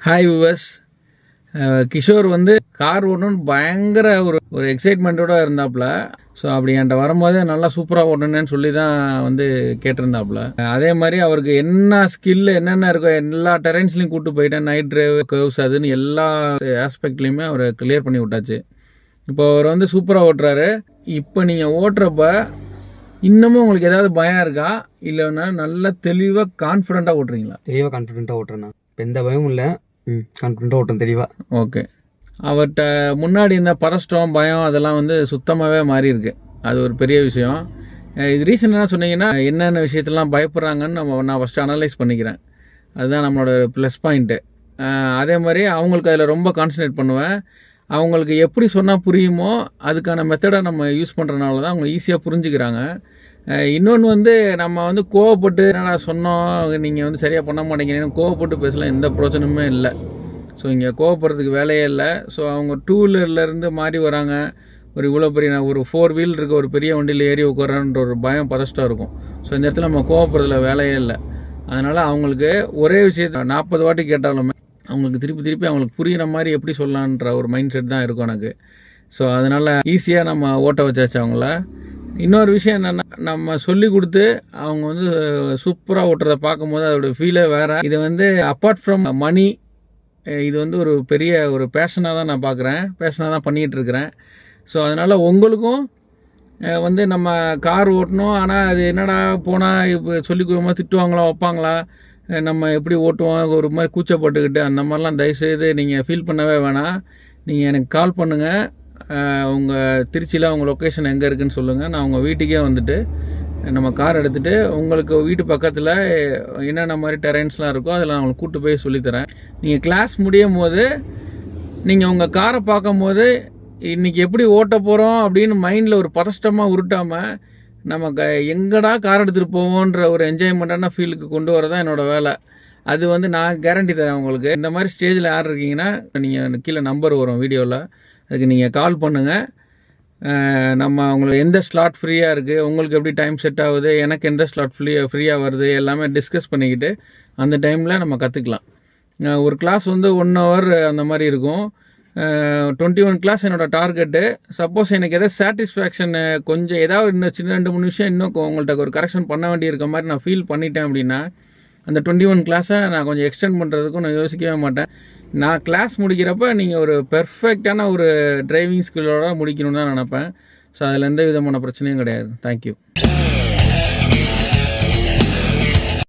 Hi viewers. Kishore வந்து car ஓட்டணும்னு பயங்கர ஒரு எக்ஸைட்மெண்ட்டோட இருந்தாப்புல. ஸோ அப்படி என்கிட்ட வரும்போது நல்லா சூப்பராக ஓட்டணுன்னு சொல்லி தான் வந்து கேட்டிருந்தாப்புல. அதே மாதிரி அவருக்கு என்ன ஸ்கில் என்னென்ன இருக்கோ எல்லா டெரென்ஸ்லையும் கூப்பிட்டு போயிட்டேன். நைட் டிரைவ், கர்வ்ஸ், அதுன்னு எல்லா ஆஸ்பெக்ட்லையுமே அவர் கிளியர் பண்ணி விட்டாச்சு. இப்போ அவர் வந்து சூப்பராக ஓட்டுறாரு. இப்போ நீங்கள் ஓட்டுறப்ப இன்னமும் உங்களுக்கு ஏதாவது பயம் இருக்கா, இல்லைன்னா நல்லா தெளிவாக கான்ஃபிடென்ட்டாக ஓட்டுறீங்களா? தெளிவாக கான்ஃபிடென்ட்டாக ஓட்டுறேண்ணா. இப்போ எந்த பயமும் இல்லை. கான்ஃபிடென்ட்டாக ஓட்டுறேன் தெளிவாக. ஓகே. அவர்கிட்ட முன்னாடி இந்த பதஷ்டம், பயம் அதெல்லாம் வந்து சுத்தமாகவே மாறி இருக்கு. அது ஒரு பெரிய விஷயம். இது ரீசன் என்ன சொன்னீங்கன்னா, என்னென்ன விஷயத்தெல்லாம் பயப்படுறாங்கன்னு நான் ஃபஸ்ட்டு அனலைஸ் பண்ணிக்கிறேன். அதுதான் நம்மளோட ப்ளஸ் பாயிண்ட்டு. அதே மாதிரி அவங்களுக்கு அதில் ரொம்ப கான்சன்ட்ரேட் பண்ணுவேன். அவங்களுக்கு எப்படி சொன்னால் புரியுமோ அதுக்கான மெத்தடை நம்ம யூஸ் பண்ணுறதுனால தான் அவங்க ஈஸியாக புரிஞ்சுக்கிறாங்க. இன்னொன்று வந்து நம்ம வந்து கோவப்பட்டு என்னடா சொன்னோம் நீங்கள் வந்து சரியாக பண்ண மாட்டேங்கிறீங்கன்னு கோவப்பட்டு பேசலாம், எந்த பிரச்சனையுமே இல்லை. ஸோ இங்கே கோவப்படுறதுக்கு வேலையே இல்லை. ஸோ அவங்க டூ வீலர்லேருந்து மாறி வராங்க. ஒரு இவ்வளோ பெரிய ஒரு 4 வீல் இருக்க ஒரு பெரிய வண்டியில் ஏறி உட்காரான்ற ஒரு பயம் பதஷ்டம் இருக்கும். ஸோ இந்த இடத்துல நம்ம கோவப்படுறதுல வேலையே இல்லை. அதனால் அவங்களுக்கு ஒரே விஷயத்தை 40 வாட்டி கேட்டாலுமே அவங்களுக்கு திருப்பி அவங்களுக்கு புரிகிற மாதிரி எப்படி சொல்லலான்ற ஒரு மைண்ட் செட் தான் இருக்கும் எனக்கு. ஸோ அதனால் ஈஸியாக நம்ம ஓட்ட வச்சாச்சு அவங்கள. இன்னொரு விஷயம் என்னென்னா, நம்ம சொல்லி கொடுத்து அவங்க வந்து சூப்பராக ஓட்டுறதை பார்க்கும்போது அதோடய ஃபீலே வேறு. இது வந்து அப்பார்ட் ஃப்ரம் மணி, இது வந்து ஒரு பெரிய ஒரு பேஷனாக தான் நான் பார்க்குறேன், பேஷனாக தான் பண்ணிகிட்ருக்கிறேன். ஸோ அதனால் உங்களுக்கும் வந்து நம்ம கார் ஓட்டணும், ஆனால் அது என்னடா போனால் இப்போ சொல்லி கொடுக்கும்போது திட்டுவாங்களா வைப்பாங்களா, நம்ம எப்படி ஓட்டுவோம் ஒரு மாதிரி கூச்சப்பட்டுக்கிட்டு அந்த மாதிரிலாம் தயவுசெய்து நீங்கள் ஃபீல் பண்ணவே வேணாம். நீங்கள் எனக்கு கால் பண்ணுங்கள். உங்கள் திருச்சியில் உங்கள் லொக்கேஷன் எங்கே இருக்குதுன்னு சொல்லுங்கள். நான் உங்கள் வீட்டுக்கே வந்துட்டு நம்ம கார் எடுத்துகிட்டு உங்களுக்கு வீட்டு பக்கத்தில் என்னென்ன மாதிரி டெரென்ஸ்லாம் இருக்கோ அதில் நான் உங்களுக்கு கூப்பிட்டு போய் சொல்லித்தரேன். நீங்கள் கிளாஸ் முடியும் போது நீங்கள் உங்கள் காரை பார்க்கும் போது இன்றைக்கி எப்படி ஓட்ட போகிறோம் அப்படின்னு மைண்டில் ஒரு பதஷ்டமாக உருட்டாமல் நம்ம எங்கடா கார் எடுத்துகிட்டு போவோன்ற ஒரு என்ஜாய்மெண்ட்டான ஃபீலுக்கு கொண்டு வரதான் என்னோடய வேலை. அது வந்து நான் கேரண்டி தரேன் உங்களுக்கு. இந்த மாதிரி ஸ்டேஜில் யார் இருக்கீங்கன்னா நீங்கள் கீழே நம்பர் வரும் வீடியோவில், அதுக்கு நீங்கள் கால் பண்ணுங்கள். நம்ம உங்களுக்கு எந்த ஸ்லாட் ஃப்ரீயாக இருக்குது, உங்களுக்கு எப்படி டைம் செட் ஆகுது, எனக்கு எந்த ஸ்லாட் ஃப்ரீயாக வருது எல்லாமே டிஸ்கஸ் பண்ணிக்கிட்டு அந்த டைமில் நம்ம கற்றுக்கலாம். ஒரு கிளாஸ் வந்து 1 hour அந்த மாதிரி இருக்கும். 21 கிளாஸ் என்னோடய டார்கெட்டு. சப்போஸ் எனக்கு எதாவது சாட்டிஸ்ஃபேக்ஷன் கொஞ்சம் ஏதாவது இன்னும் சின்ன 2-3 விஷயம் இன்னும் உங்கள்கிட்ட ஒரு கரெக்ஷன் பண்ண வேண்டி இருக்க மாதிரி நான் ஃபீல் பண்ணிட்டேன் அப்படின்னா அந்த 21 கிளாஸை நான் கொஞ்சம் எக்ஸ்டெண்ட் பண்ணுறதுக்கும் நான் யோசிக்கவே மாட்டேன். நான் கிளாஸ் முடிக்கிறப்ப நீங்கள் ஒரு பெர்ஃபெக்டான ஒரு டிரைவிங் ஸ்கில்லோட முடிக்கணும்னு தான் நினப்பேன். ஸோ அதில் எந்த விதமான பிரச்சனையும் கிடையாது. தேங்க்யூ.